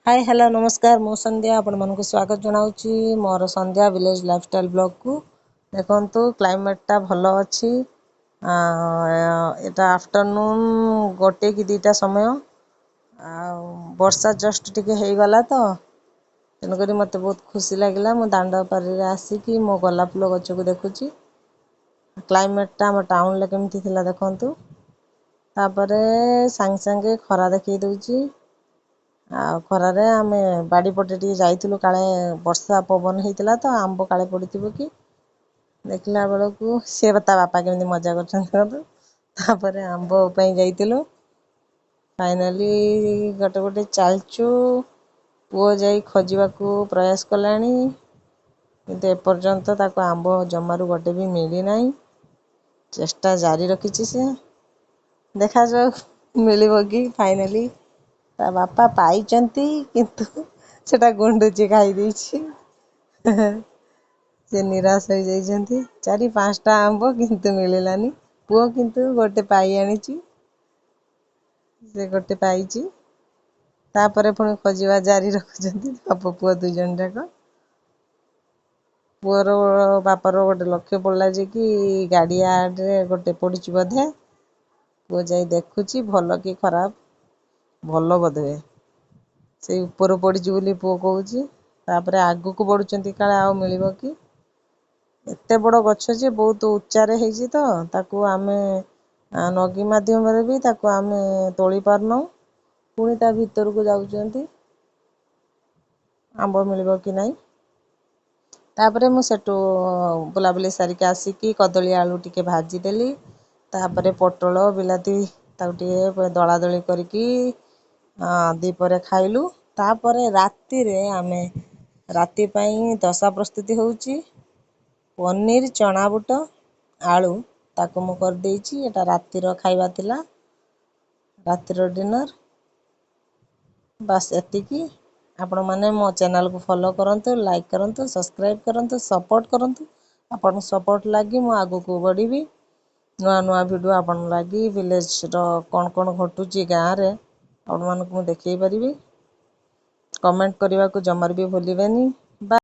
hi hello नमस्कार मु संध्या आपण मानक स्वागत जनाऊँची मोर संध्या विलेज लाइफस्टाइल ब्लॉग को देखंतु क्लाइमेट भल अच्छी एटा आफ्टरनून गोटे कि दुईटा समय वर्षा जस्ट टिके हो गला तो तेणुक मत बहुत खुशी लगे मु दांड पारे आसिकी मो गोलाप फूल गच को देखुची क्लाइमेटा आम टाउन केमती थिला देखंतु तापरे सांगे सांगे खरा देखई दउची खरारे आमे बाड़ी पटे टी जाइथिलु काले वर्षा पवन हेतिला तो आंब काले पड़िथिबो कि देखला बेलकू से ता बापा केमती मजा करछन तापरे आंब पई जाइथिलु फाइनली गटे गटे चालचू पुओ जाई खोजिबाकू प्रयास कलानी किंतु एपर्यंत ताको आंब जमारू गोटे भी मिली नाही चेष्टा जारी रखिछि से देखा जाऊ मिलिबो कि फाइनली ता बापा पाइचंती किंतु सेटा गुंडुची खाई ଦେଇଛି से निराश हो जाइछंती चारि पांचटा आंब किंतु मिलिलानी पुओ किंतु गोटे पाई आनिची से गोटे पाइची तापरे पुणी खोजिबा जारी रखुचंती बाप पुओ दुई जण जाक पुअर बापर गोटे लक्ष्य पड़ला जे कि गाड़िया रे गोटे पड़ुची बोधे पुओ जाई देखुची भल कि खराब भल बोधे से ऊपर पड़िची बोली पुओ कहूची तापरे आगु को बढ़ुचंती काले आउ मिलिबो कि एते बड़ गछ जे बहुत उच्चा रे हेजी तो ताकू आमे नगी माध्यम रे भी ताकू आमे तोली पारनो पुणी ता भीतर को जाउचंती आंब मिलिबो कि नाही तापरे मु सेटू बुलाबुली सारिके आसिकी कदली आलू टिके भाजी देली तापरे पोटल बिलाती ताकू टिके दला दली करके दीपरे खाइलु तापरे राति रे आमे राति पई दशा प्रस्तुति होउची पनीर चना बुट आलू ताकू मु कर देइची एटा रातिर खाइबा थिला रातिर डिनर बस एतिकी आपण माने मो चैनल को फॉलो करंतु लाइक करंतु सब्सक्राइब करंतु सपोर्ट करंतु आपण सपोर्ट लागी मु आगु को बढ़ीबी नुआ नुआ वीडियो आपण लागी विलेज रो कोन कोन घटुची गाँ रे आपण मानक मु देखै परिबी कमेंट करबा को जमर भी भूलिबेनी